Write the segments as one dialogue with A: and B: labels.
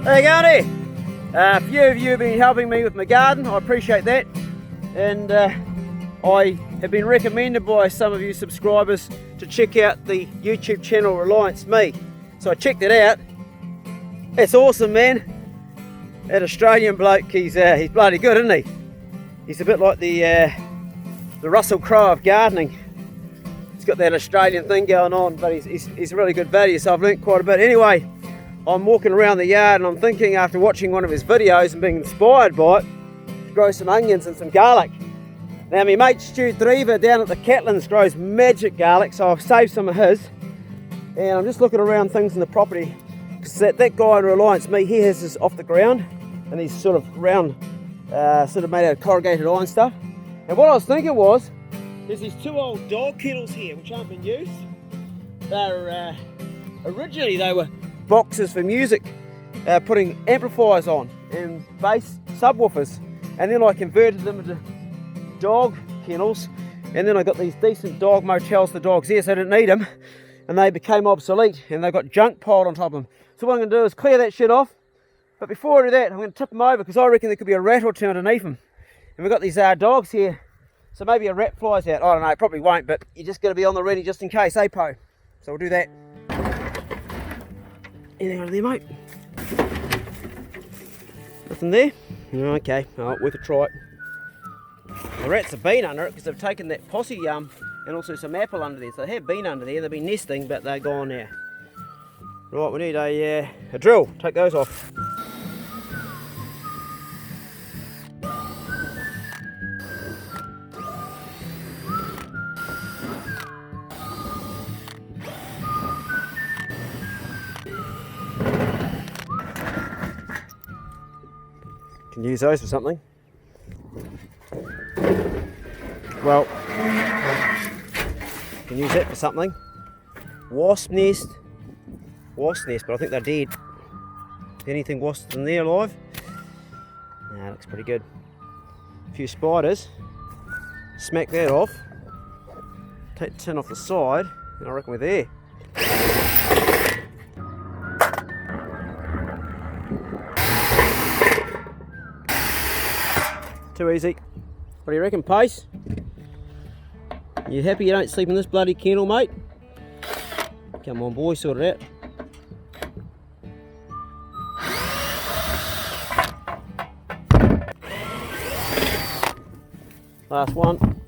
A: There you go there. A few of you have been helping me with my garden. I appreciate that. And I have been recommended by some of you subscribers to check out the YouTube channel Reliance Me. So I checked it out. It's awesome, man. That Australian bloke, he's bloody good, isn't he? He's a bit like the Russell Crowe of gardening. He's got that Australian thing going on, but he's really good value, so I've learnt quite a bit. Anyway, I'm walking around the yard and I'm thinking, after watching one of his videos and being inspired by it, to grow some onions and some garlic. Now my mate Stu Drever down at the Catlins grows magic garlic, so I've saved some of his. And I'm just looking around things in the property, because that guy in Reliance Me, he has this off the ground, and these sort of round, sort of made out of corrugated iron stuff. And what I was thinking was, there's these two old dog kennels here which aren't been used. They're originally they were boxes for music, putting amplifiers on and bass subwoofers, and then I converted them into dog kennels, and then I got these decent dog motels for dogs here, so I didn't need them, and they became obsolete, and they got junk piled on top of them. So what I'm going to do is clear that shit off, but before I do that, I'm going to tip them over, because I reckon there could be a rat or two underneath them. And we've got these dogs here, so maybe a rat flies out. I don't know, it probably won't, but you just got to be on the ready just in case, eh, Po? So we'll do that. Anything under there, mate? Nothing there? Okay, alright, worth a try. The rats have been under it because they've taken that possum and also some apple under there. So they have been under there, they've been nesting, but they're gone now. Right, we need a drill. Take those off. Can use those for something. Well, can use that for something. Wasp nest, but I think they're dead. Anything wasps in there alive? Nah, looks pretty good. A few spiders. Smack that off. Take the tin off the side, and I reckon we're there. Too easy. What do you reckon, Pace? You happy you don't sleep in this bloody kennel, mate? Come on, boy, sort it out. Last one.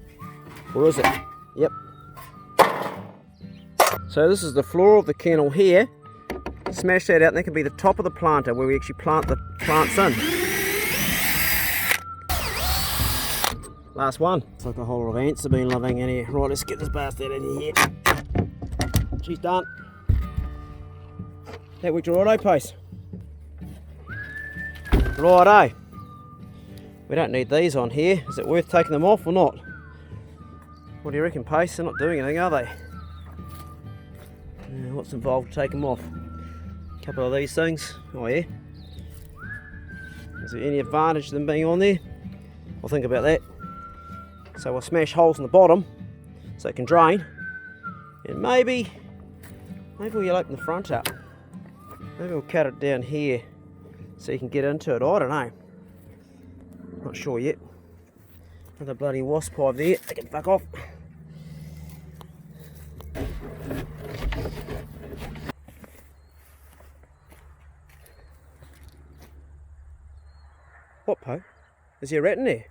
A: Or is it? Yep. So this is the floor of the kennel here. Smash that out, and that can be the top of the planter where we actually plant the plants in. Last one. It's like a whole lot of ants have been living in here. Right, let's get this bastard in here. She's done. That worked alright, Pace? Righto. We don't need these on here. Is it worth taking them off or not? What do you reckon, Pace? They're not doing anything, are they? What's involved to take them off? A couple of these things. Oh yeah. Is there any advantage to them being on there? I'll think about that. So we'll smash holes in the bottom so it can drain, and maybe we'll open the front up. Maybe we'll cut it down here so you can get into it. I don't know. Not sure yet. Another bloody wasp hive there. They can fuck off. What, Po? Is there a rat in there?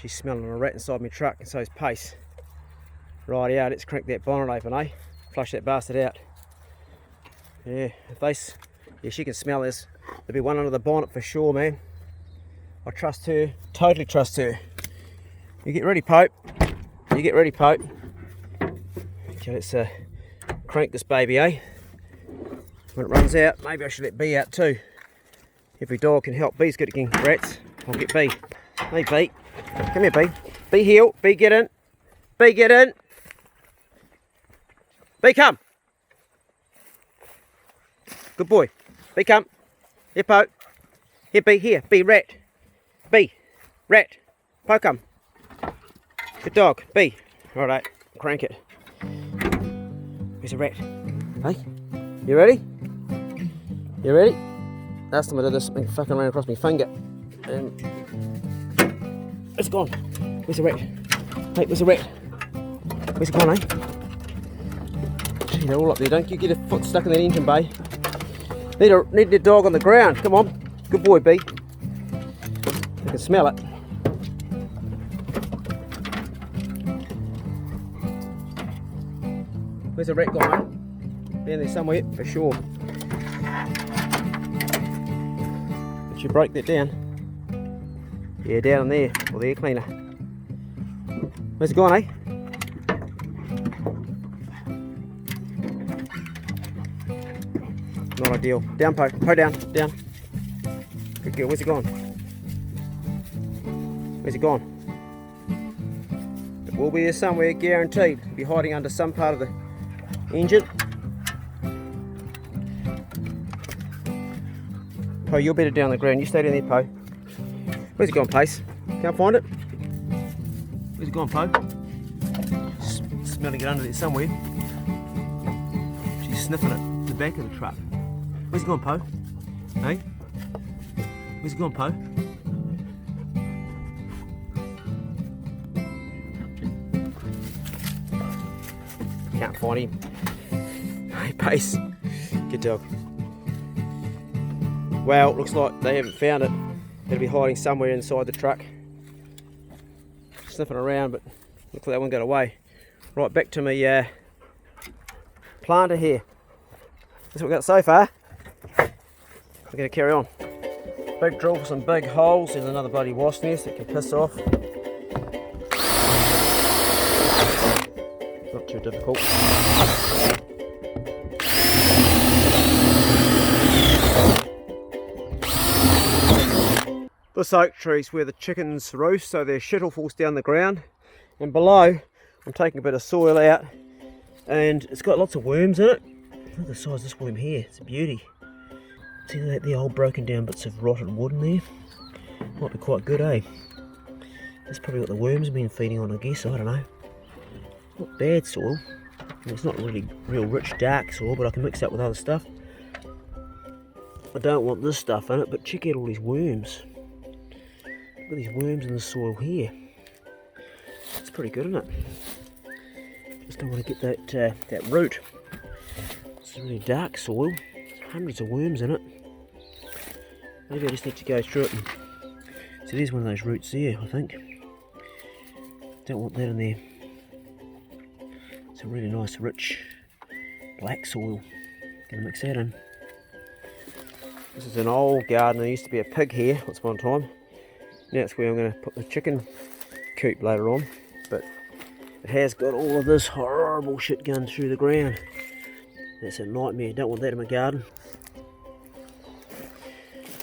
A: She's smelling a rat inside my truck, and so is Pace. Rightio, let's crank that bonnet open, eh? Flush that bastard out. Yeah, yeah, she can smell this. There'll be one under the bonnet for sure, man. I trust her, totally trust her. You get ready, Pope. You get ready, Pope. Okay, let's crank this baby, eh? When it runs out, maybe I should let B out too. Every dog can help. B's good at getting rats. I'll get B. Hey, B. Come here, B. B heel. B get in. B get in. B come. Good boy. B come. Here, Po. Here, B. Here. B rat. B. Rat. Po come. Good dog. B. Alright. Crank it. Where's a rat? Hey? You ready? You ready? last time I did this, it fucking ran across my finger. It's gone. Where's the rat? Hey, where's the rat? Where's it gone, eh? Gee, they're all up there. Don't you get a foot stuck in that engine bay. Need the dog on the ground. Come on. Good boy, B. I can smell it. Where's the rat gone, mate? Down there somewhere, for sure. Did you break that down? Yeah, down in there, or the air cleaner. Where's it gone, eh? Not ideal. Down, Poe. Poe down. Down. Good girl. Where's it gone? Where's it gone? It will be there somewhere, guaranteed. It'll be hiding under some part of the engine. Poe, you're better down the ground. You stay down there, Poe. Where's it gone, Pace? Can't find it. Where's it gone, Poe? Smelling it under there somewhere. She's sniffing it. The back of the truck. Where's it gone, Poe? Hey? Where's it gone, Poe? Can't find him. Hey, Pace. Good dog. Well, looks like they haven't found it. It'll be hiding somewhere inside the truck. Sniffing around, but looks like that one got away. Right, back to my planter here. That's what we got so far. We're going to carry on. Big drill for some big holes. There's another bloody wasp nest that can piss off. Not too difficult. This oak tree is where the chickens roost, so their shit all falls down the ground. And below, I'm taking a bit of soil out, and it's got lots of worms in it. Look at the size of this worm here, it's a beauty. See that, the old broken down bits of rotted wood in there? Might be quite good, eh? That's probably what the worms have been feeding on, I guess, I don't know. Not bad soil. I mean, it's not really real rich dark soil, but I can mix that with other stuff. I don't want this stuff in it, but check out all these worms. Look at these worms in the soil here. It's pretty good, isn't it? Just don't want to get that root. It's really dark soil. There's hundreds of worms in it. Maybe I just need to go through it. So there's one of those roots there, I think. Don't want that in there. It's a really nice, rich, black soil. Gonna mix that in. This is an old garden. There used to be a pig here once upon a time. Now it's where I'm going to put the chicken coop later on. But it has got all of this horrible shit going through the ground. That's a nightmare. Don't want that in my garden.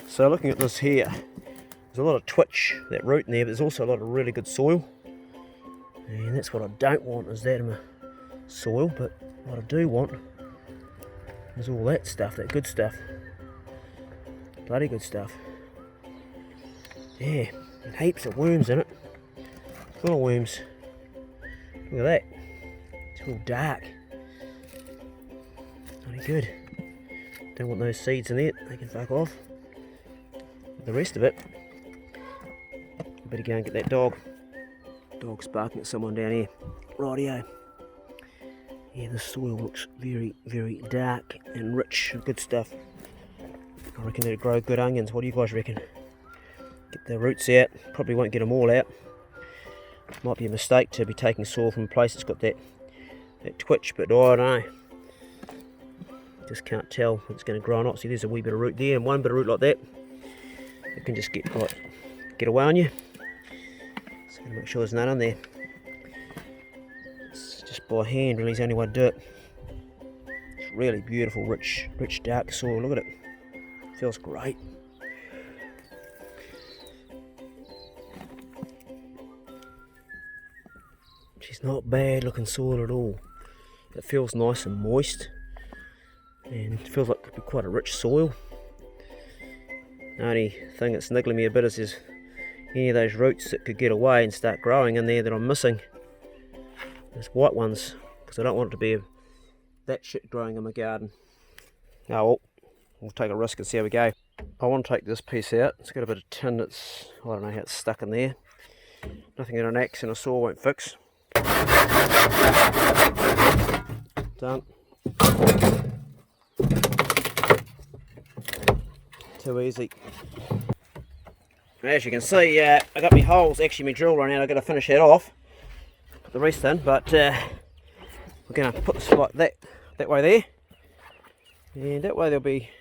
A: So looking at this here, there's a lot of twitch, that root in there, but there's also a lot of really good soil. And that's what I don't want, is that in my soil. But what I do want is all that stuff, that good stuff. Bloody good stuff. Yeah, and heaps of worms in it. Full of worms. Look at that. It's all dark. Not good. Don't want those seeds in there. They can fuck off. The rest of it, I better go and get that dog. Dog's barking at someone down here. Rightio. Yeah, the soil looks very, very dark and rich and good stuff. I reckon that'll grow good onions. What do you guys reckon? Get the roots out. Probably won't get them all out. Might be a mistake to be taking soil from a place that's got that twitch, but I don't know. Just can't tell if it's going to grow or not. See, there's a wee bit of root there and one bit of root like that. It can just get away on you. So make sure there's none on there. It's just by hand really is the only way to do it. It's really beautiful, rich dark soil. Look at it. Feels great. She's not bad looking soil at all. It feels nice and moist. And it feels like it could be quite a rich soil. The only thing that's niggling me a bit is there's any of those roots that could get away and start growing in there that I'm missing. There's white ones, because I don't want it to be that shit growing in my garden. Oh well, we'll take a risk and see how we go. I want to take this piece out. It's got a bit of tin that's, I don't know how it's stuck in there. Nothing that an axe and a saw won't fix. Done. Too easy. As you can see, I got my holes, actually my drill run out. I've got to finish that off, put the rest in, but we're going to put this like that way there, and that way they'll be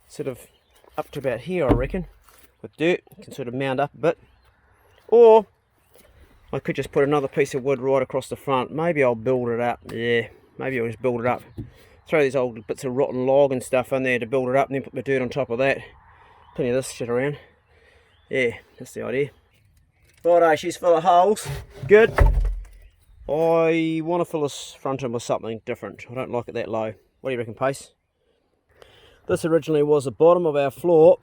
A: sort of up to about here, I reckon, with dirt. You can sort of mound up a bit, or I could just put another piece of wood right across the front. Maybe I'll build it up. Yeah, maybe I'll just build it up, throw these old bits of rotten log and stuff in there to build it up, and then put the dirt on top of that. Plenty of this shit around. Yeah, that's the idea. Righto, she's full of holes. Good. I want to fill this front end with something different. I don't like it that low. What do you reckon, Pace? This originally was the bottom of our floor.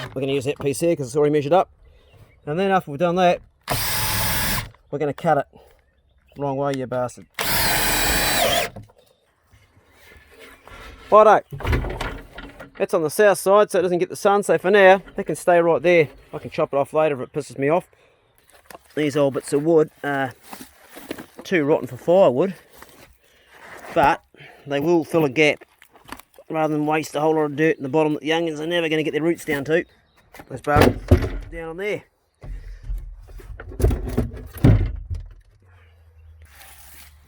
A: We're going to use that piece here because it's already measured up. And then after we've done that, we're going to cut it. Wrong way, you bastard. Righto. That's on the south side, so it doesn't get the sun, so for now, they can stay right there. I can chop it off later if it pisses me off. These old bits of wood are too rotten for firewood, but they will fill a gap rather than waste a whole lot of dirt in the bottom that the youngins are never going to get their roots down to. Those barbs down on there.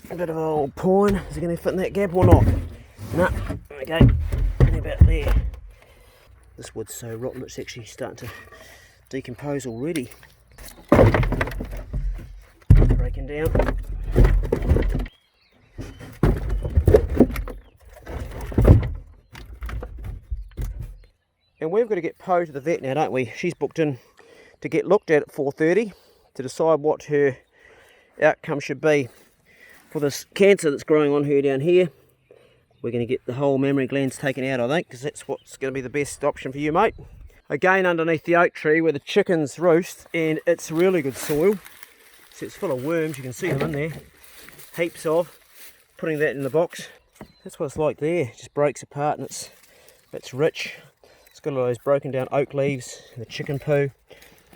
A: A bit of old pine. Is it going to fit in that gap or not? No. Okay. About there. This wood's so rotten it's actually starting to decompose already. Breaking down. And we've got to get Poe to the vet now, don't we? She's booked in to get looked at 4:30 to decide what her outcome should be for this cancer that's growing on her down here. We're going to get the whole mammary glands taken out, I think, because that's what's going to be the best option for you, mate. Again, underneath the oak tree where the chickens roost, and it's really good soil. So it's full of worms, you can see them in there. Heaps of. Putting that in the box. That's what it's like there. It just breaks apart and it's rich. It's got all those broken down oak leaves and the chicken poo.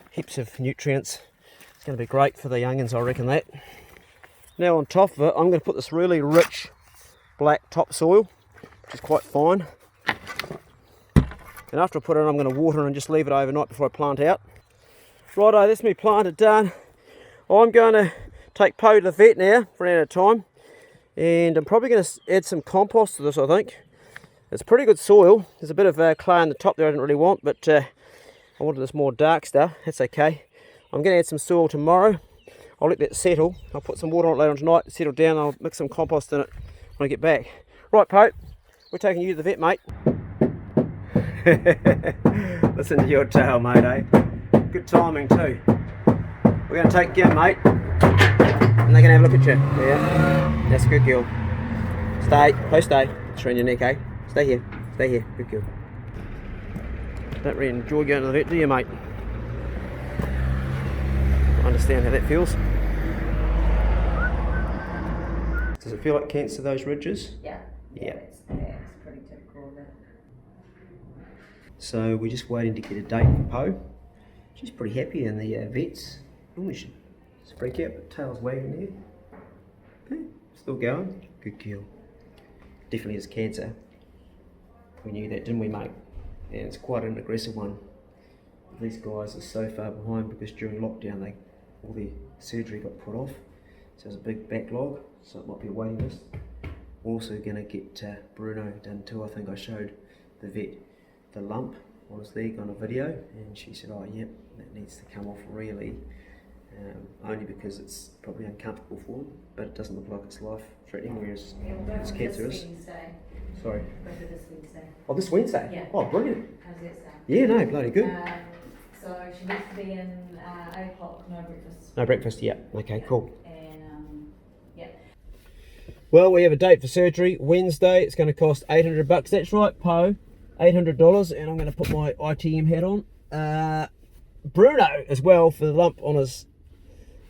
A: Heaps of nutrients. It's going to be great for the youngins, I reckon that. Now on top of it, I'm going to put this really rich black topsoil, which is quite fine. And after I put it in, I'm going to water it and just leave it overnight before I plant out. Righto, that's me planted done. I'm going to take Poe to the vet now for an hour at a time, and I'm probably going to add some compost to this, I think. It's pretty good soil. There's a bit of clay on the top there I didn't really want, but I wanted this more dark stuff. That's okay. I'm going to add some soil tomorrow. I'll let that settle. I'll put some water on it later on tonight, settle down, I'll mix some compost in it when I get back. Right, Pope, we're taking you to the vet, mate. Listen to your tail, mate, eh? Good timing too. We're going to take you, mate, and they're going to have a look at you. Yeah, that's a good girl. Stay, Poe, stay. It's around your neck, eh? Stay here, good girl. Don't really enjoy going to the vet, do you, mate? I understand how that feels. Does it feel like cancer, those ridges?
B: Yeah.
A: Yeah.
B: It's pretty typical of it.
A: So we're just waiting to get a date for Poe. She's pretty happy in the vets. Oh, she freak out, but tail's wagging there. Okay, still going. Good girl. Definitely is cancer. We knew that, didn't we, mate? And it's quite an aggressive one. These guys are so far behind because during lockdown all their surgery got put off. So there's a big backlog, so it might be a waiting list. We're also going to get Bruno done too. I think I showed the vet the lump on his leg on a video, and she said, oh yep, that needs to come off really, only because it's probably uncomfortable for him, but it doesn't look like it's life-threatening, whereas it's cancerous. Sorry.
B: This Wednesday.
A: Oh, this Wednesday?
B: Yeah.
A: Oh, brilliant.
B: How's that sound?
A: Yeah, no, bloody good.
B: So she needs to be in 8 o'clock, no breakfast.
A: No breakfast, yeah. Okay, cool.
B: And yeah.
A: Well, we have a date for surgery Wednesday. It's going to cost $800. That's right, Poe. $800, and I'm going to put my ITM hat on. Bruno as well for the lump on his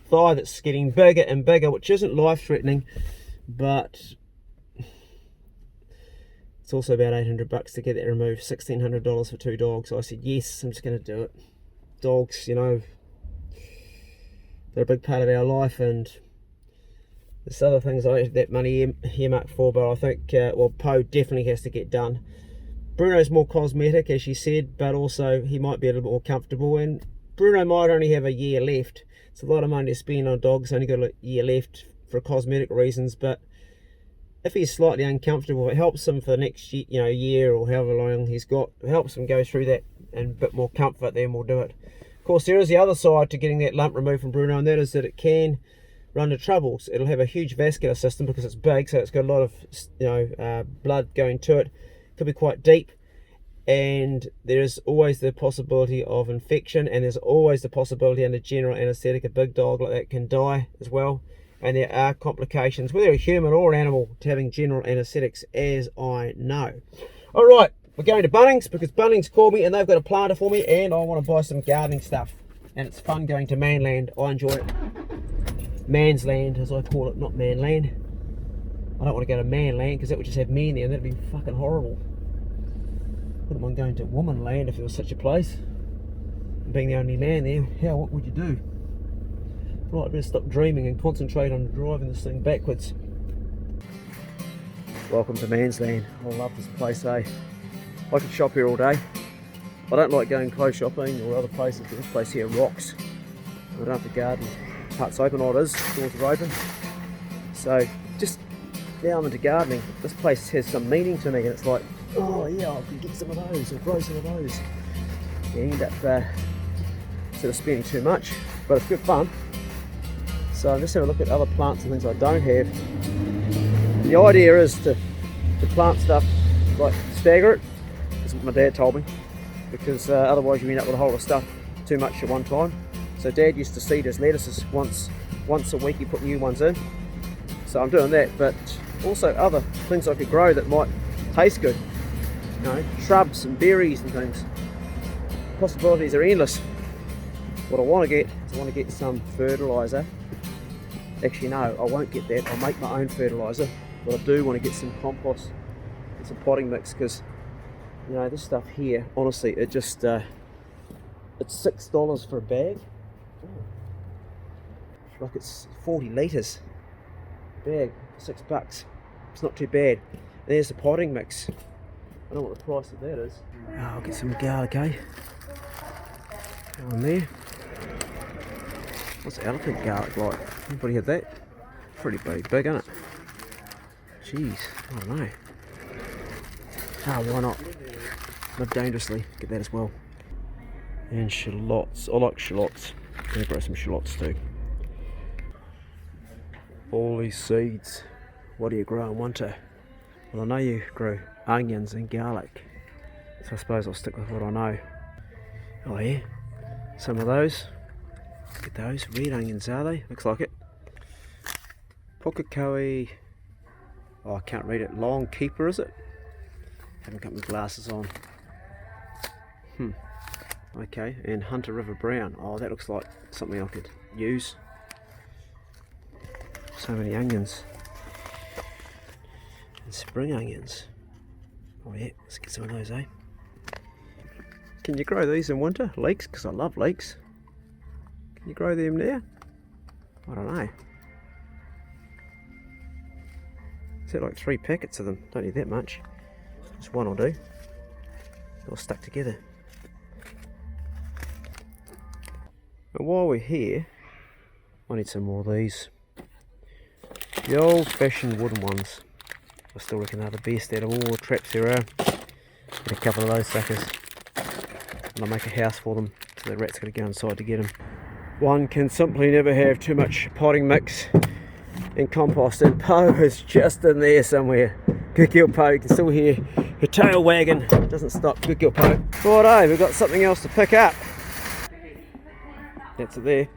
A: thigh that's getting bigger and bigger, which isn't life-threatening, but It's also about $800 to get that removed, $1,600 for 2 dogs. I said, yes, I'm just going to do it. Dogs, you know, they're a big part of our life, and there's other things I have that money earmarked for, but I think, well, Poe definitely has to get done. Bruno's more cosmetic, as she said, but also he might be a little bit more comfortable, and Bruno might only have a year left. It's a lot of money to spend on dogs, only got a year left for cosmetic reasons, but if he's slightly uncomfortable, it helps him for the next year, you know, year or however long he's got. It helps him go through that and a bit more comfort, then we'll do it. Of course, there is the other side to getting that lump removed from Bruno, and that is that it can run into troubles. It'll have a huge vascular system because it's big, so it's got a lot of, you know, blood going to it. Could be quite deep, and there's always the possibility of infection, and there's always the possibility under general anaesthetic a big dog like that can die as well. And there are complications, whether a human or an animal, to having general anaesthetics, as I know. All right, we're going to Bunnings because Bunnings called me and they've got a planter for me, and I want to buy some gardening stuff. And it's fun going to Manland. I enjoy it. Man's land, as I call it, not Manland. I don't want to go to Manland because that would just have men there, and that'd be fucking horrible. Wouldn't mind going to Woman Land if there was such a place. Being the only man there, what would you do? Right, I better stop dreaming and concentrate on driving this thing backwards. Welcome to Man's Land. I love this place, eh? I could shop here all day. I don't like going clothes shopping or other places, but this place here rocks. I don't have to garden. Hut's open, all it is, doors are open. So, just now I'm into gardening. This place has some meaning to me, and it's like, oh yeah, I can get some of those or grow some of those. You end up sort of spending too much, but it's good fun. So I'm just having a look at other plants and things I don't have. The idea is to plant stuff, like stagger it. That's what my dad told me, because otherwise you end up with a whole lot of stuff too much at one time. So Dad used to seed his lettuces once a week. He put new ones in. So I'm doing that, but also other things I could grow that might taste good. You know, shrubs and berries and things. Possibilities are endless. What I want to get is I want to get some fertiliser. Actually no, I won't get that. I'll make my own fertiliser. But I do want to get some compost and some potting mix, because you know this stuff here, honestly, it just it's $6 for a bag. Like it's 40 litres bag, $6. It's not too bad. There's the potting mix. I don't know what the price of that is. Oh, I'll get some garlic, eh? Go on there. What's elephant garlic like? Anybody had that? Pretty big, isn't it? Jeez, I don't know. Ah, why not? Live dangerously, get that as well. And shallots, I like shallots. I'm going to grow some shallots too. All these seeds, what do you grow in winter? Well, I know you grow onions and garlic, so I suppose I'll stick with what I know. Oh yeah, some of those. Look at those, red onions are they? Looks like it. Pokakoi, oh I can't read it, long keeper is it? Haven't got my glasses on. Okay, and Hunter River Brown, oh that looks like something I could use. So many onions. And spring onions. Oh yeah, let's get some of those, eh? Can you grow these in winter? Leeks? Because I love leeks. Can you grow them there? I don't know. Is that like 3 packets of them? Don't need that much. Just one will do. All stuck together. And while we're here, I need some more of these. The old fashioned wooden ones. I still reckon they're the best out of all the traps there are. Get a couple of those suckers. And I'll make a house for them, so the rat's got to go inside to get them. One can simply never have too much potting mix and compost, and Poe is just in there somewhere. Good girl Poe, you can still hear her tail wagging. Doesn't stop, good girl Poe. Righto, we've got something else to pick up. That's it there.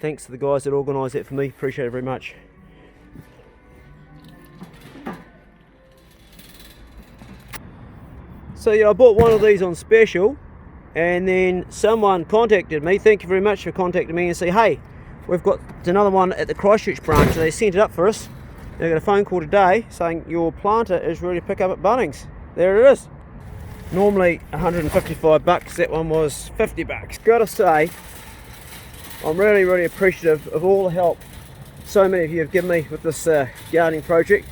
A: Thanks to the guys that organised that for me, appreciate it very much. So yeah, I bought one of these on special, and then someone contacted me. Thank you very much for contacting me and say, hey, we've got another one at the Christchurch branch. So they sent it up for us. And I got a phone call today saying your planter is ready to pick up at Bunnings. There it is. Normally 155 bucks, that one was 50 bucks. Gotta say, I'm really appreciative of all the help so many of you have given me with this gardening project,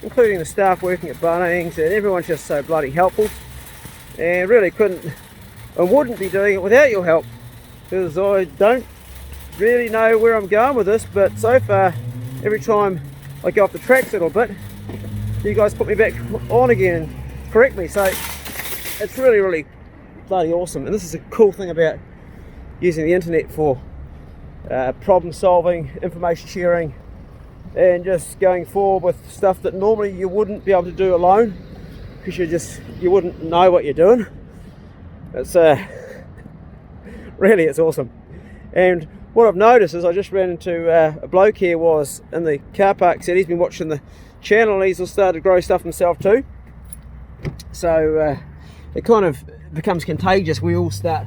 A: including the staff working at Bunnings, and everyone's just so bloody helpful. And really couldn't and wouldn't be doing it without your help, because I don't really know where I'm going with this, but so far every time I go off the tracks a little bit, you guys put me back on again and correct me, so it's really bloody awesome. And this is a cool thing about using the internet for problem solving, information sharing, and just going forward with stuff that normally you wouldn't be able to do alone, because you wouldn't know what you're doing. It's really, it's awesome. And what I've noticed is I just ran into a bloke here was in the car park, said he's been watching the channel and he's all started to grow stuff himself too. So it kind of becomes contagious. We all start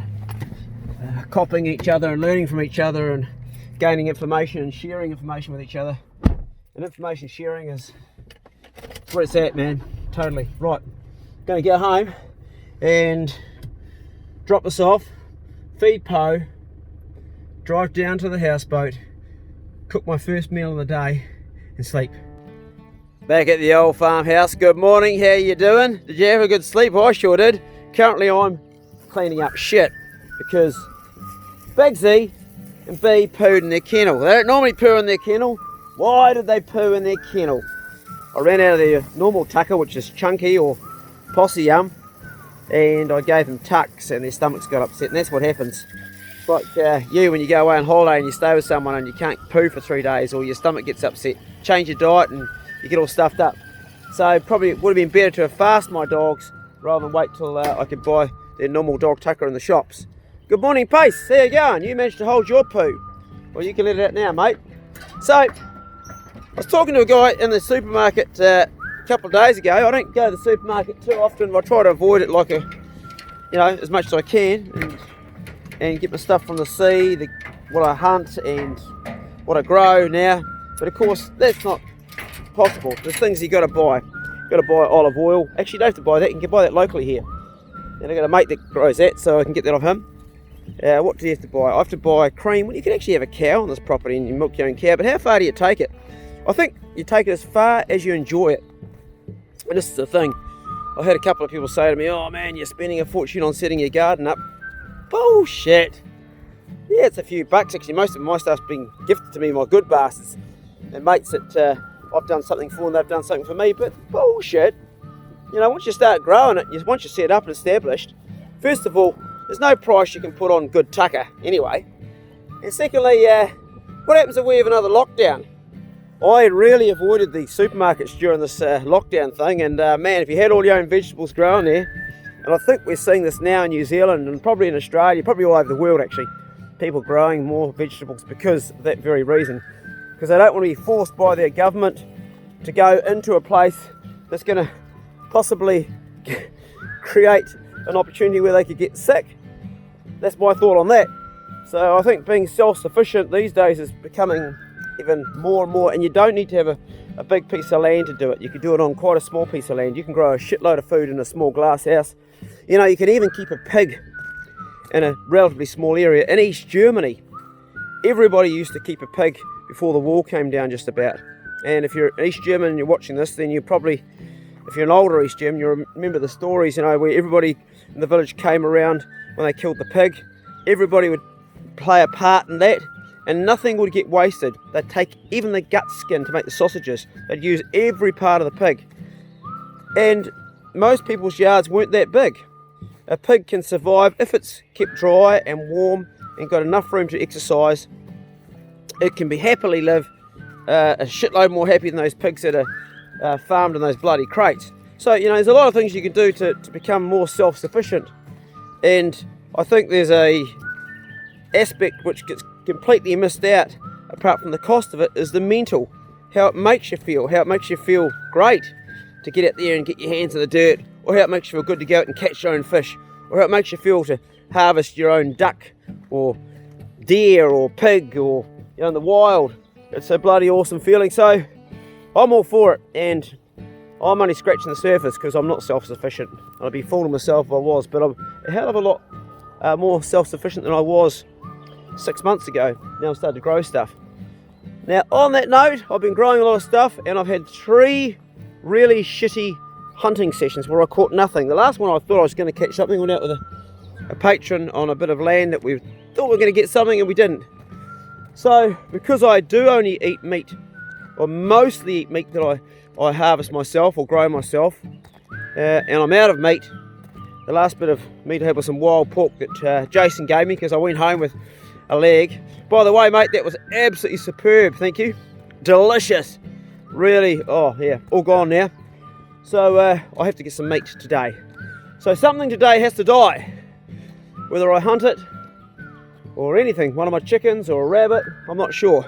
A: copying each other and learning from each other and gaining information and sharing information with each other. And information sharing is where it's at, man. Totally. Right, gonna go home and drop this off, feed Poe, drive down to the houseboat, cook my first meal of the day and sleep. Back at the old farmhouse. Good morning, how you doing? Did you have a good sleep? I sure did. Currently I'm cleaning up shit because Big Z and B pooed in their kennel. They don't normally poo in their kennel. Why did they poo in their kennel? I ran out of their normal tucker, which is chunky or possum yum, and I gave them tucks and their stomachs got upset, and that's what happens. It's like you when you go away on holiday and you stay with someone and you can't poo for 3 days, or your stomach gets upset. Change your diet and you get all stuffed up. So probably it would have been better to have fasted my dogs rather than wait till I could buy their normal dog tucker in the shops. Good morning, Pace. How you going? You managed to hold your poo. Well, you can let it out now, mate. So I was talking to a guy in the supermarket a couple of days ago. I don't go to the supermarket too often. I try to avoid it like as much as I can, and get my stuff from the sea, what I hunt and what I grow now. But of course, that's not possible. There's things you got to buy. You've got to buy olive oil. Actually, you don't have to buy that. You can buy that locally here. And I got a mate that grows that, so I can get that off him. What do you have to buy? I have to buy cream. Well, you can actually have a cow on this property and you milk your own cow, but how far do you take it? I think you take it as far as you enjoy it. And this is the thing. I heard a couple of people say to me, oh man, you're spending a fortune on setting your garden up. Bullshit. Yeah, it's a few bucks actually. Most of my stuff's been gifted to me, my good bastards. And mates that I've done something for and they've done something for me, but bullshit. Once you start growing it, once you're set up and established, first of all, there's no price you can put on good tucker anyway. And secondly, what happens if we have another lockdown? I really avoided the supermarkets during this lockdown thing, and man, if you had all your own vegetables growing there, and I think we're seeing this now in New Zealand and probably in Australia, probably all over the world actually, people growing more vegetables because of that very reason. Because they don't want to be forced by their government to go into a place that's going to possibly create an opportunity where they could get sick. That's my thought on that. So I think being self-sufficient these days is becoming even more and more, and you don't need to have a big piece of land to do it. You can do it on quite a small piece of land. You can grow a shitload of food in a small glass house. You can even keep a pig in a relatively small area. In East Germany, everybody used to keep a pig before the wall came down just about. And if you're East German and you're watching this, then you probably, if you're an older East German, you remember the stories, where everybody in the village came around when they killed the pig. Everybody would play a part in that, and nothing would get wasted. They'd take even the gut skin to make the sausages. They'd use every part of the pig. And most people's yards weren't that big. A pig can survive if it's kept dry and warm and got enough room to exercise. It can be happily live a shitload more happy than those pigs that are farmed in those bloody crates. So, there's a lot of things you can do to become more self-sufficient. And I think there's a aspect which gets completely missed out, apart from the cost of it, is the mental. How it makes you feel great to get out there and get your hands in the dirt, or how it makes you feel good to go out and catch your own fish, or how it makes you feel to harvest your own duck, or deer, or pig, or in the wild. It's a bloody awesome feeling. So I'm all for it, and I'm only scratching the surface because I'm not self-sufficient. I'd be fooling myself if I was, but I'm a hell of a lot more self-sufficient than I was 6 months ago. Now I'm starting to grow stuff. Now on that note, I've been growing a lot of stuff, and I've had 3 really shitty hunting sessions where I caught nothing. The last one I thought I was going to catch something. Went out with a patron on a bit of land that we thought we were going to get something, and we didn't. So because I do only eat meat, or mostly eat meat that I harvest myself or grow myself, and I'm out of meat. The last bit of meat I had was some wild pork that Jason gave me because I went home with a leg. By the way, mate, that was absolutely superb, thank you. Delicious. Really, oh yeah, all gone now. So I have to get some meat today. So something today has to die. Whether I hunt it or anything, one of my chickens or a rabbit, I'm not sure.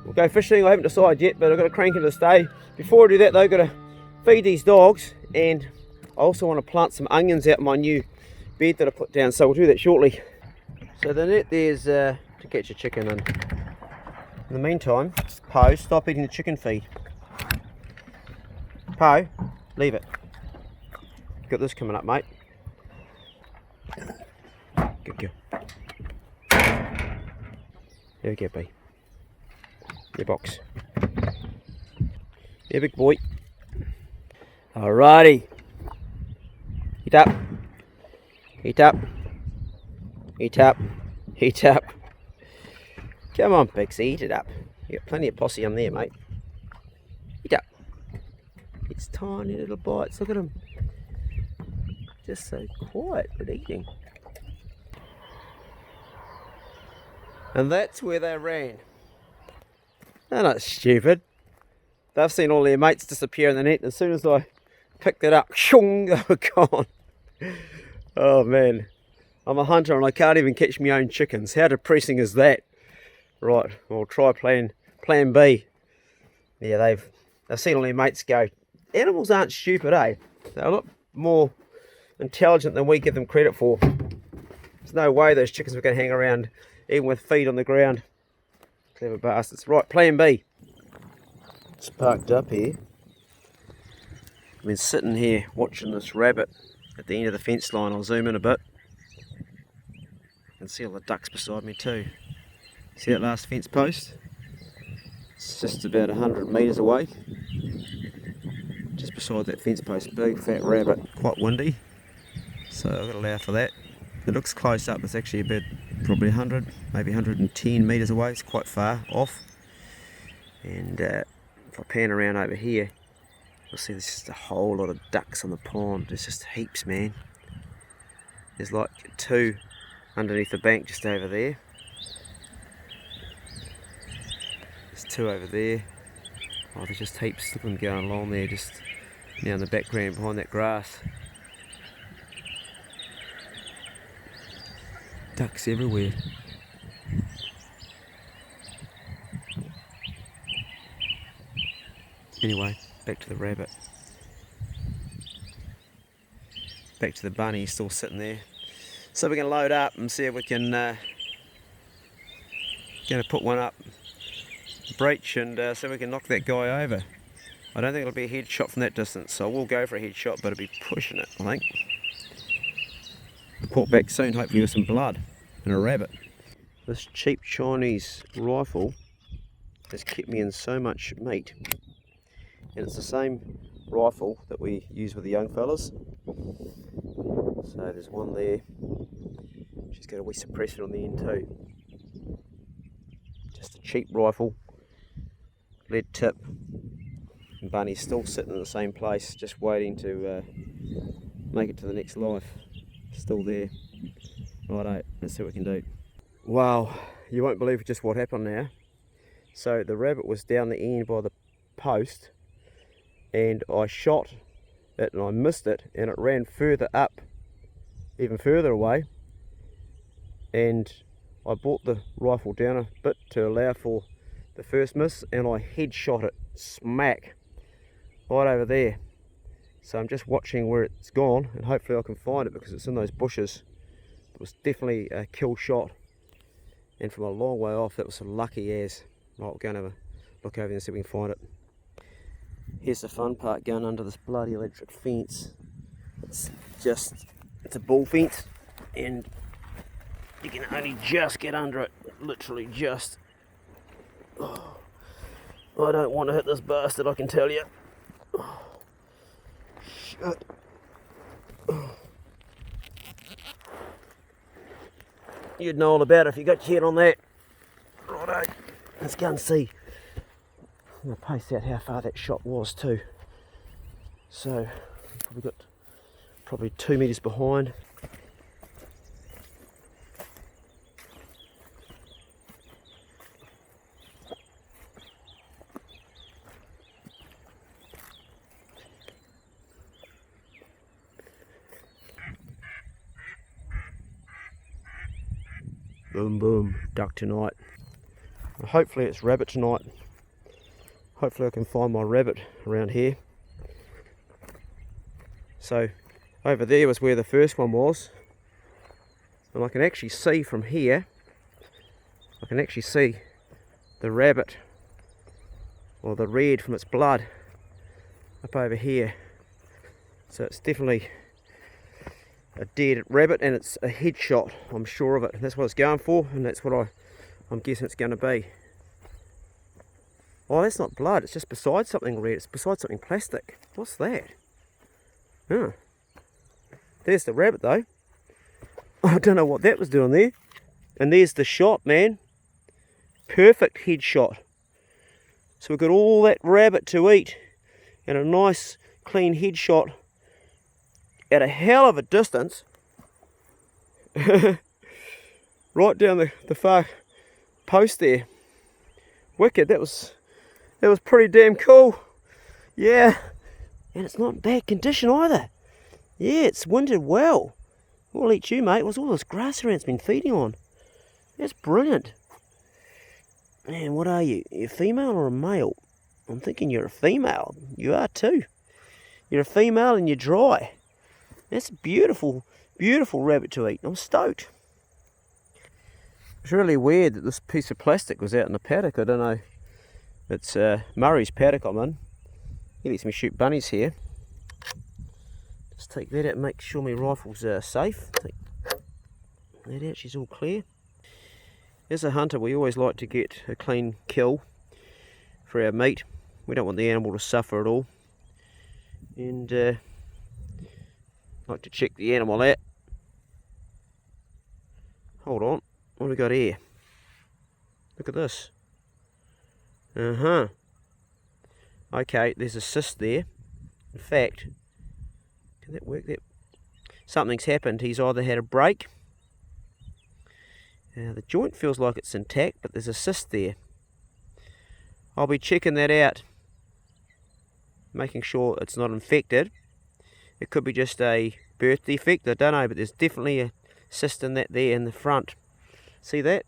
A: We'll go fishing, I haven't decided yet, but I've got to crank into this day. Before I do that though, I've got to feed these dogs, and I also want to plant some onions out in my new bed that I put down, so we'll do that shortly. So the net there's to catch a chicken in. In the meantime, Poe, stop eating the chicken feed. Poe, leave it. Got this coming up, mate. Good girl. There we go, B. Your box. Yeah, big boy. Alrighty. Heat up. Heat up. Heat up. Heat up. Come on, Pixie, heat it up. You got plenty of posse on there, mate. Heat up. It's tiny little bites. Look at them. Just so quiet but eating. And that's where they ran. They're not stupid. They've seen all their mates disappear in the net. As soon as I picked it up, shung, they were gone. Oh man, I'm a hunter and I can't even catch my own chickens. How depressing is that? Right, we'll try plan B. Yeah, they've seen all their mates go. Animals aren't stupid, eh? They're a lot more intelligent than we give them credit for. There's no way those chickens were going to hang around even with feet on the ground. Clever bastards. Right, plan B. It's parked up here. I've been sitting here watching this rabbit at the end of the fence line. I'll zoom in a bit. You can see all the ducks beside me too. See that last fence post? It's just about 100 metres away. Just beside that fence post, big fat rabbit, quite windy. So I've got to allow for that. It looks close up, it's actually about probably 100, maybe 110 metres away. It's quite far off. And if I pan around over here, you'll see there's just a whole lot of ducks on the pond. There's just heaps, man. There's like 2 underneath the bank just over there. There's 2 over there. Oh, there's just heaps of them going along there, just now in the background behind that grass. Ducks everywhere. Anyway, back to the rabbit. Back to the bunny, he's still sitting there. So we're going to load up and see if we can going to put one up breach and see if we can knock that guy over. I don't think it'll be a headshot from that distance, so I will go for a headshot, but it'll be pushing it, I think. Report back soon, hopefully with some blood and a rabbit. This cheap Chinese rifle has kept me in so much meat, and it's the same rifle that we use with the young fellas. So there's one there. She's got a wee suppressor on the end too. Just a cheap rifle, lead tip, and Bunny's still sitting in the same place, just waiting to make it to the next life. Still there. Righto, let's see what we can do. Wow, you won't believe just what happened now. So the rabbit was down the end by the post, and I shot it and I missed it, and it ran further up, even further away, and I brought the rifle down a bit to allow for the first miss, and I headshot it smack right over there. So I'm just watching where it's gone, and hopefully I can find it because it's in those bushes. It was definitely a kill shot, and from a long way off that was some lucky as. Right, we'll go and have a look over there and see if we can find it. Here's the fun part, going under this bloody electric fence. It's a bull fence, and you can only just get under it, literally just. Oh, I don't want to hit this bastard, I can tell you. Oh, shit. Oh. You'd know all about it if you got your head on that. Righto, let's go and see. I'm going to pace out how far that shot was too. So, probably got 2 metres behind. Boom boom, duck tonight. Hopefully it's rabbit tonight. Hopefully I can find my rabbit around here. So over there was where the first one was, and I can actually see from here, I can actually see the rabbit, or the red from its blood, up over here. So it's definitely a dead rabbit, and it's a headshot, I'm sure of it. That's what it's going for, and that's what I'm guessing it's going to be. Oh, that's not blood, it's just beside something red, it's beside something plastic. What's that? Huh. There's the rabbit though. I don't know what that was doing there. And there's the shot, man. Perfect headshot. So we've got all that rabbit to eat, and a nice clean headshot at a hell of a distance. Right down the far post there. Wicked, that was pretty damn cool. Yeah, and it's not in bad condition either. Yeah, it's wintered well. I'll eat you, mate. What's all this grass around it's been feeding on? That's brilliant. Man, what are you? You're a female or a male? I'm thinking you're a female. You are too. You're a female and you're dry. That's a beautiful, beautiful rabbit to eat. I'm stoked. It's really weird that this piece of plastic was out in the paddock. I don't know. It's Murray's paddock I'm in. He lets me shoot bunnies here. Just take that out and make sure my rifle's safe. Take that out, she's all clear. As a hunter, we always like to get a clean kill for our meat. We don't want the animal to suffer at all. And like to check the animal out. Hold on, what have we got here? Look at this. Okay, there's a cyst there. In fact, can that work? That something's happened. He's either had a break. The joint feels like it's intact, but there's a cyst there. I'll be checking that out, making sure it's not infected. It could be just a birth defect, I don't know, but there's definitely a cyst in that there in the front. See that?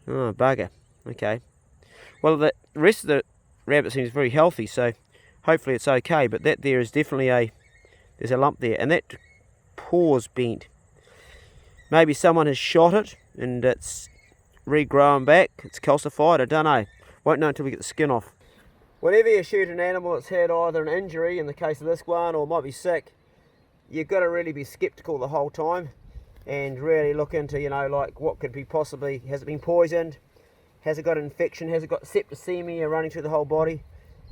A: Oh, bugger. Okay. Well, the rest of the rabbit seems very healthy, so hopefully it's okay, but that there is definitely there's a lump there, and that paw's bent. Maybe someone has shot it and it's regrowing back, it's calcified, I don't know. Won't know until we get the skin off. Whenever you shoot an animal that's had either an injury, in the case of this one, or might be sick, you've got to really be skeptical the whole time and really look into, you know, like what could be possibly, has it been poisoned? Has it got an infection? Has it got septicemia running through the whole body?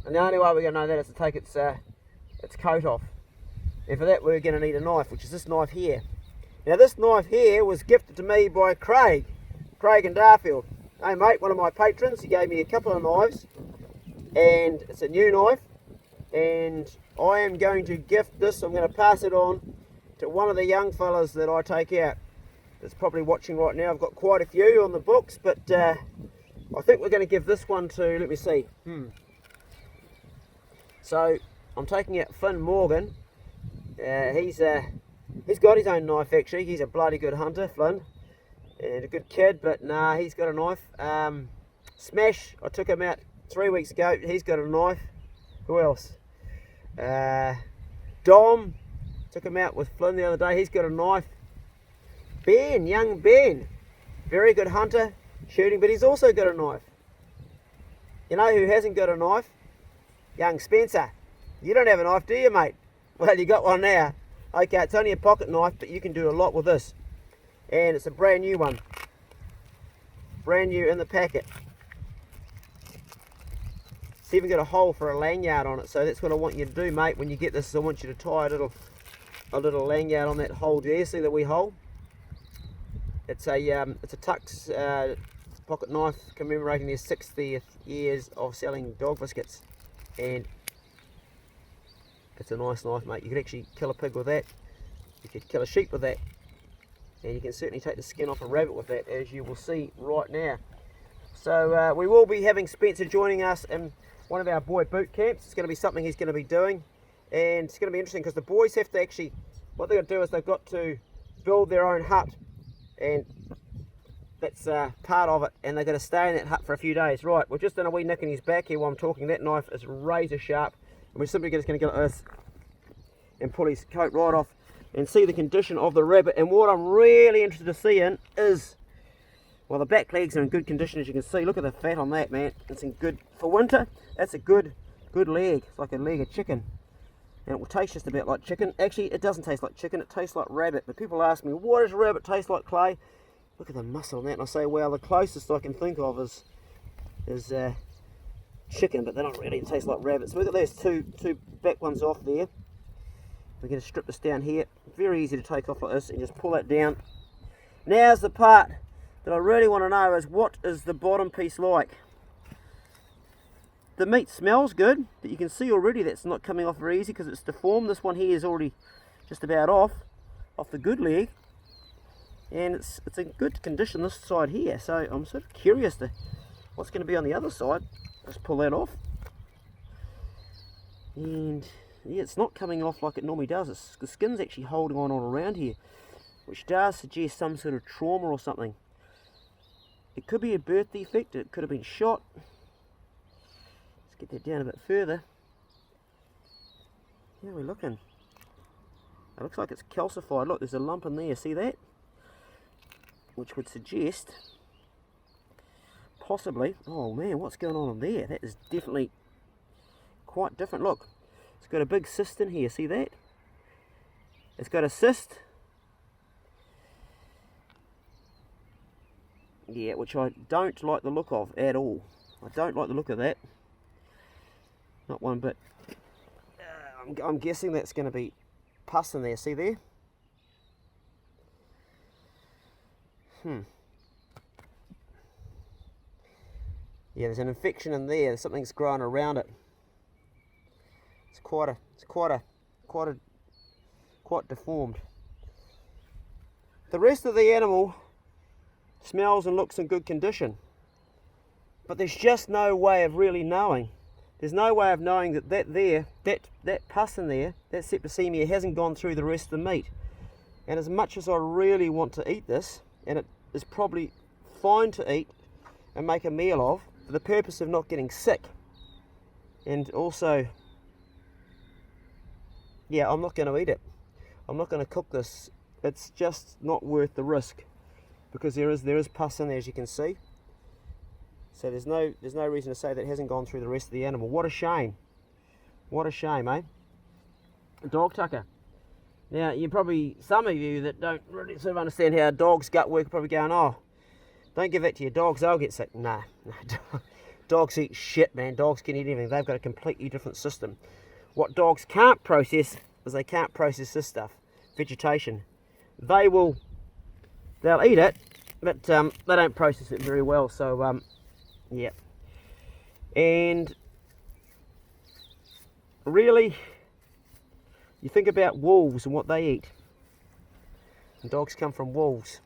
A: And the only way we're going to know that is to take its coat off. And for that we're going to need a knife, which is this knife here. Now this knife here was gifted to me by Craig in Darfield. Hey mate, one of my patrons, he gave me a couple of knives, and it's a new knife, and I am going to gift this, I'm going to pass it on to one of the young fellas that I take out that's probably watching right now. I've got quite a few on the books, but I think we're going to give this one to, let me see. So I'm taking out Finn Morgan. He's got his own knife actually. He's a bloody good hunter, Flynn, and a good kid, but nah, he's got a knife. Smash, I took him out 3 weeks ago. He's got a knife. Who else? Dom, took him out with Flynn the other day. He's got a knife. Ben, young Ben, very good hunter, shooting, but he's also got a knife. You know who hasn't got a knife? Young Spencer, you don't have a knife, do you, mate? Well, you got one now. Okay, it's only a pocket knife, but you can do a lot with this. And it's a brand new one. Brand new in the packet. It's even got a hole for a lanyard on it, so that's what I want you to do, mate. When you get this, I want you to tie a little lanyard on that hole there. See the wee hole? It's a Tux pocket knife commemorating their 60th years of selling dog biscuits, and it's a nice knife, mate. You could actually kill a pig with that. You could kill a sheep with that, and you can certainly take the skin off a rabbit with that, as you will see right now. So we will be having Spencer joining us in one of our boy boot camps. It's going to be something he's going to be doing, and it's going to be interesting because the boys have to actually, what they're going to do is they've got to build their own hut, and that's part of it, and they're going to stay in that hut for a few days. Right, we've just done a wee nick in his back here while I'm talking. That knife is razor sharp, and we're simply just going to get this and pull his coat right off and see the condition of the rabbit. And what I'm really interested to see in is, well, the back legs are in good condition, as you can see. Look at the fat on that, man. It's in good, for winter, that's a good leg. It's like a leg of chicken. And it will taste just about like chicken. Actually, it doesn't taste like chicken, it tastes like rabbit. But people ask me, what does rabbit taste like, Clay? Look at the muscle on that, and I say, well, the closest I can think of is chicken, but they're not really. It tastes like rabbit. So we've got those two back ones off there. We're going to strip this down here. Very easy to take off like this, and just pull that down. Now's the part that I really want to know is, what is the bottom piece like? The meat smells good, but you can see already that's not coming off very easy because it's deformed. This one here is already just about off the good leg. And it's in good condition this side here, so I'm sort of curious to what's going to be on the other side. Just pull that off, and yeah, it's not coming off like it normally does. The skin's actually holding on all around here, which does suggest some sort of trauma or something. It could be a birth defect, it could have been shot. Let's get that down a bit further. How are we looking? It looks like it's calcified. Look, there's a lump in there, see that? Which would suggest possibly, oh man, what's going on in there? That is definitely quite different. Look, it's got a big cyst in here, see that? It's got a cyst. Yeah, which I don't like the look of at all. I don't like the look of that. Not one bit. I'm guessing that's going to be pus in there, see there? Yeah, there's an infection in there. Something's growing around it. It's quite deformed. The rest of the animal smells and looks in good condition, but there's just no way of really knowing. There's no way of knowing that pus in there, that septicemia, hasn't gone through the rest of the meat. And as much as I really want to eat this, and it is probably fine to eat and make a meal of, for the purpose of not getting sick, and also, yeah, I'm not going to eat it. I'm not going to cook this. It's just not worth the risk, because there is pus in there, as you can see. So there's no reason to say that it hasn't gone through the rest of the animal. What a shame. What a shame, eh? Dog tucker. Now, some of you that don't really sort of understand how dogs' gut work are probably going, oh, don't give that to your dogs, they'll get sick. Nah. Dogs eat shit, man. Dogs can eat anything. They've got a completely different system. What dogs can't process is they can't process this stuff, vegetation. They'll eat it, but they don't process it very well. So, yeah. And really, you think about wolves and what they eat. And dogs come from wolves.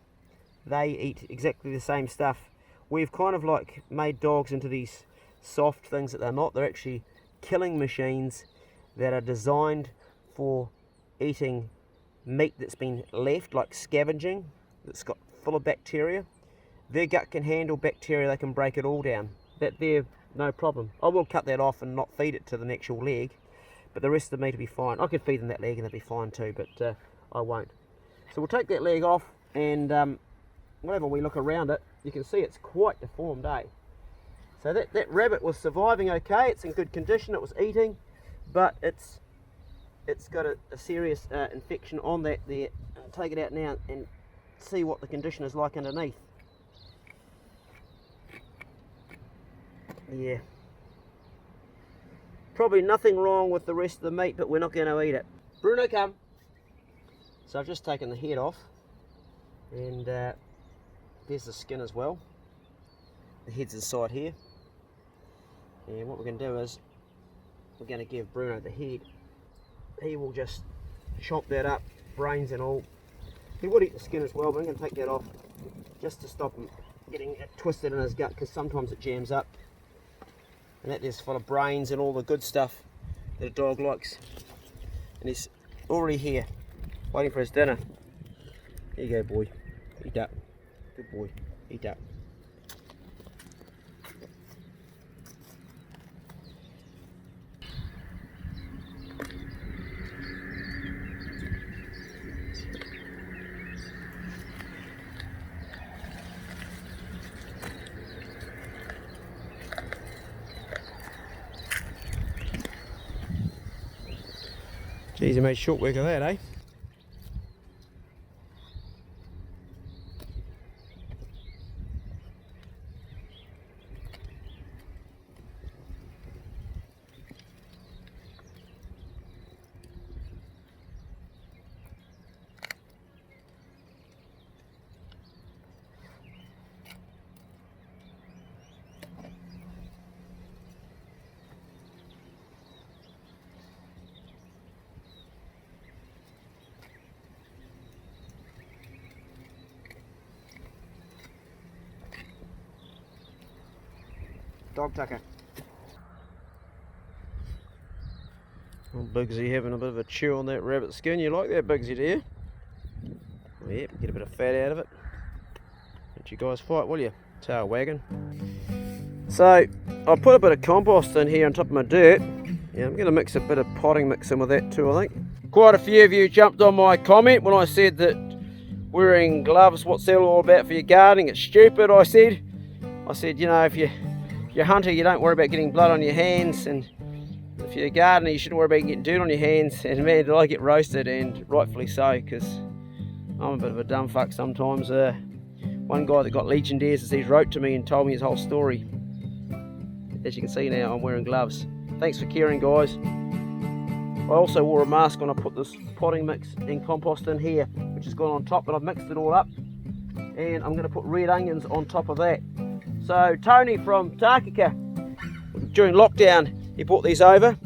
A: They eat exactly the same stuff. We've kind of like made dogs into these soft things that they're not. They're actually killing machines that are designed for eating meat that's been left, like scavenging, that's got full of bacteria. Their gut can handle bacteria, they can break it all down. They're no problem. I will cut that off and not feed it to the actual leg, but the rest of the meat will be fine. I could feed them that leg and they'll be fine too, but I won't. So we'll take that leg off, and whenever we look around it, you can see it's quite deformed, eh? So that rabbit was surviving okay. It's in good condition. It was eating, but it's got a serious infection on that there. I'll take it out now and see what the condition is like underneath. Yeah. Probably nothing wrong with the rest of the meat, but we're not going to eat it. Bruno, come. So I've just taken the head off, and there's the skin as well. The head's inside here. And what we're going to do is we're going to give Bruno the head. He will just chop that up, brains and all. He would eat the skin as well, but I'm going to take that off just to stop him getting it twisted in his gut, because sometimes it jams up. And that there's full of brains and all the good stuff that a dog likes. And he's already here, waiting for his dinner. Here you go, boy. Eat up. Good boy. Eat up. Geez, he made short work of that, eh? Dog tucker. Old Bugsy having a bit of a chew on that rabbit skin. You like that, Bugsy, do you? Well, yeah, get a bit of fat out of it. Let you guys fight, will you? Tail wagging. So, I put a bit of compost in here on top of my dirt. Yeah, I'm going to mix a bit of potting mix in with that too, I think. Quite a few of you jumped on my comment when I said that wearing gloves, what's that all about for your gardening? It's stupid, I said. You know, if you're a hunter, you don't worry about getting blood on your hands, and if you're a gardener, you shouldn't worry about getting dirt on your hands. And man, did I get roasted, and rightfully so, because I'm a bit of a dumb fuck sometimes. One guy that got Legionnaires disease wrote to me and told me his whole story. As you can see now, I'm wearing gloves. Thanks for caring, guys. I also wore a mask when I put this potting mix and compost in here, which has gone on top, and I've mixed it all up. And I'm going to put red onions on top of that. So Tony from Takaka, during lockdown, he brought these over.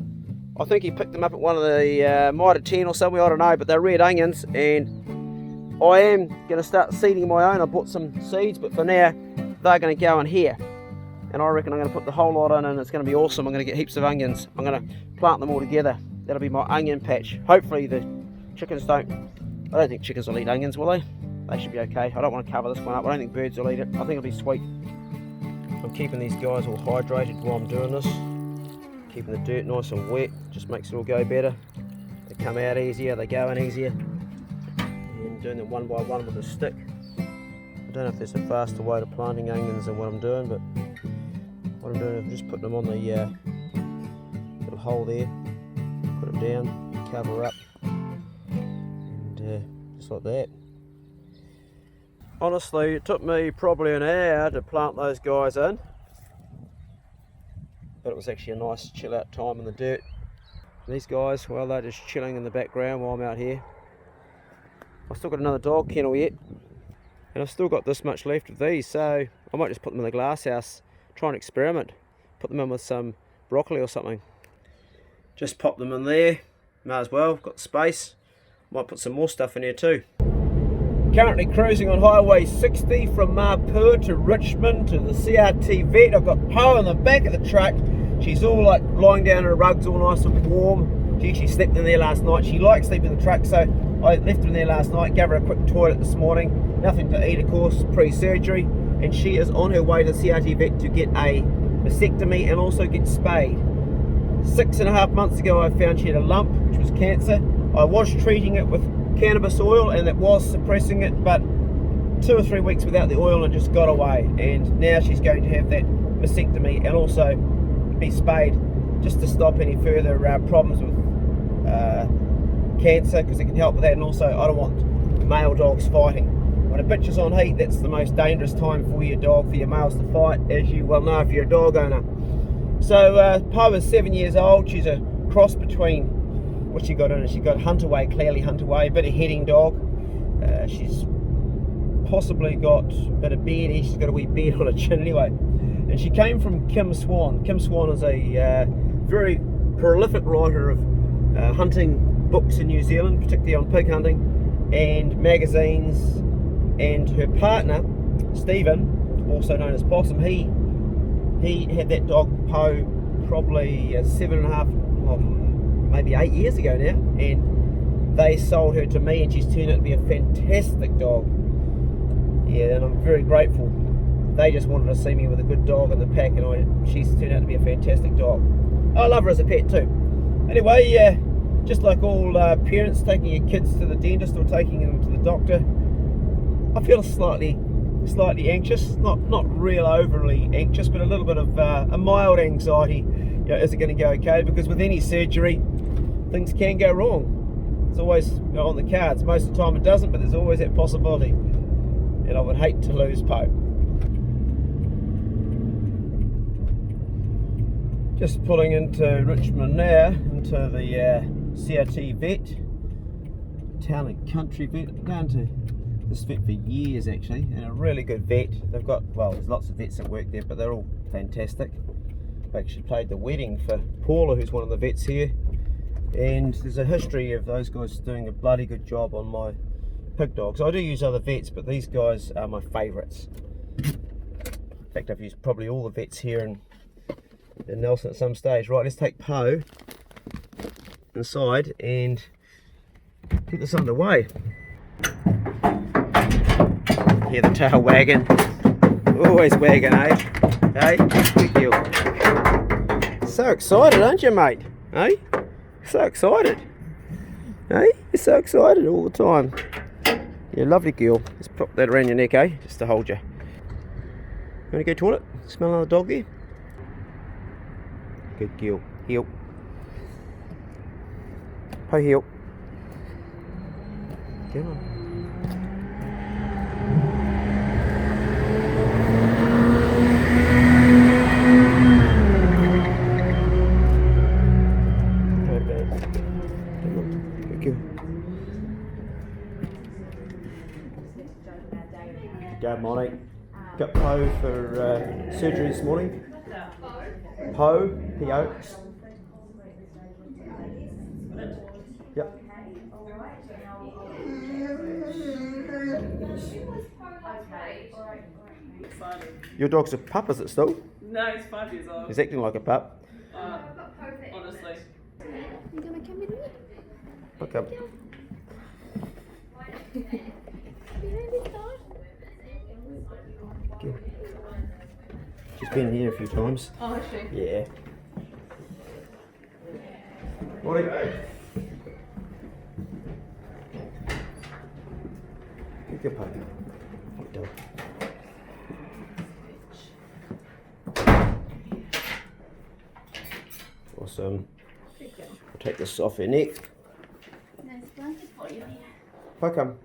A: I think he picked them up at one of the Mitre 10 or somewhere, I don't know, but they're red onions, and I am going to start seeding my own. I bought some seeds, but for now they're going to go in here, and I reckon I'm going to put the whole lot in, and it's going to be awesome. I'm going to get heaps of onions. I'm going to plant them all together. That'll be my onion patch. Hopefully the chickens don't, I don't think chickens will eat onions, will they? They should be okay. I don't want to cover this one up. I don't think birds will eat it. I think it'll be sweet. I'm keeping these guys all hydrated while I'm doing this. Keeping the dirt nice and wet, just makes it all go better. They come out easier, they go in easier. And doing them one by one with a stick. I don't know if there's a faster way to planting onions than what I'm doing, but what I'm doing is just putting them on the little hole there, put them down, cover up, and just like that. Honestly, it took me probably an hour to plant those guys in, but it was actually a nice chill out time in the dirt. And these guys, well, they're just chilling in the background while I'm out here. I've still got another dog kennel yet, and I've still got this much left of these, so I might just put them in the glass house, try and experiment, put them in with some broccoli or something. Just pop them in there, may as well, got space. Might put some more stuff in here too. Currently cruising on Highway 60 from Marpur to Richmond to the CRT vet. I've got Poe in the back of the truck. She's all like lying down in her rugs, all nice and warm. She slept in there last night. She likes sleeping in the truck, so I left her in there last night, gave her a quick toilet this morning. Nothing to eat, of course, pre-surgery. And she is on her way to the CRT vet to get a mastectomy and also get spayed. 6.5 months ago, I found she had a lump, which was cancer. I was treating it with cannabis oil, and it was suppressing it, but 2 or 3 weeks without the oil and it just got away, and now she's going to have that mastectomy and also be spayed, just to stop any further problems with cancer, because it can help with that. And also I don't want male dogs fighting. When a bitch is on heat, that's the most dangerous time for your dog, for your males to fight, as you well know if you're a dog owner. So Po is 7 years old. She's a cross between, what she got in her, she got Hunterway, clearly Hunterway, a bit of heading dog. She's possibly got a bit of beard. She's got a wee beard on her chin anyway. And she came from Kim Swan. Kim Swan is a very prolific writer of hunting books in New Zealand, particularly on pig hunting and magazines. And her partner, Stephen, also known as Possum, he had that dog Po probably 7.5, well, maybe 8 years ago now, and they sold her to me, and she's turned out to be a fantastic dog. Yeah, and I'm very grateful. They just wanted to see me with a good dog in the pack, and she's turned out to be a fantastic dog. I love her as a pet too. Anyway, just like all parents taking your kids to the dentist or taking them to the doctor, I feel slightly anxious, not real overly anxious, but a little bit of a mild anxiety. You know, is it going to go okay? Because with any surgery, things can go wrong. It's always on the cards. Most of the time it doesn't, but there's always that possibility. And I would hate to lose Po. Just pulling into Richmond now, into the CRT vet, town and country vet. I'm going to this vet for years actually, and a really good vet. They've got, well, there's lots of vets that work there, but they're all fantastic. I actually played the wedding for Paula, who's one of the vets here, and there's a history of those guys doing a bloody good job on my pig dogs. I do use other vets, but these guys are my favourites. In fact, I've used probably all the vets here in Nelson at some stage. Right, let's take Po inside and get this underway. Hear the tail wagging. Always wagging, eh? Hey, good girl. So excited, aren't you, mate? Hey? So excited. Hey? You're so excited all the time. You're a lovely girl. Just pop that around your neck, eh? Just to hold you. You want to go toilet? Smell another dog there? Good girl. Heel. Po heel. Come on. Good morning. Got Po for surgery this morning. Po, P-O. Yep. Your dog's a pup, is it still?
C: No, he's 5 years old.
A: He's acting like a pup.
C: Honestly.
D: You gonna come with me?
A: Okay.
D: Behind this door?
A: Good. She's been here a few times.
C: Oh, is she?
A: Yeah. Morning. Good puppy. Good dog. Awesome. I'll take this off your neck.
D: Nice blanket for you.
A: Poke him.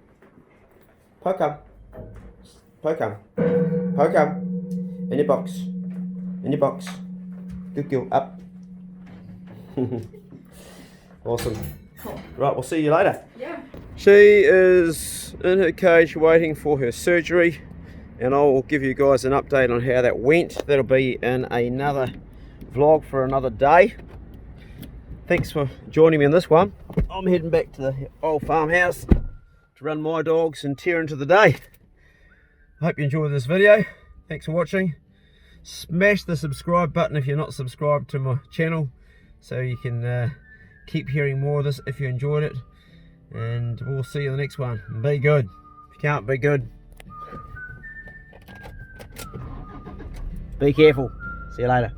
A: Poke him. Poke him. Poke him. In your box. In your box. Good girl. Up. Awesome.
C: Cool.
A: Right, we'll see you later.
C: Yeah.
A: She is in her cage waiting for her surgery, and I will give you guys an update on how that went. That'll be in another vlog for another day. Thanks for joining me in this one. I'm heading back to the old farmhouse to run my dogs and tear into the day. I hope you enjoyed this video. Thanks for watching. Smash the subscribe button if you're not subscribed to my channel, so you can keep hearing more of this if you enjoyed it. And we'll see you in the next one. Be good. If you can't be good, be careful. See you later.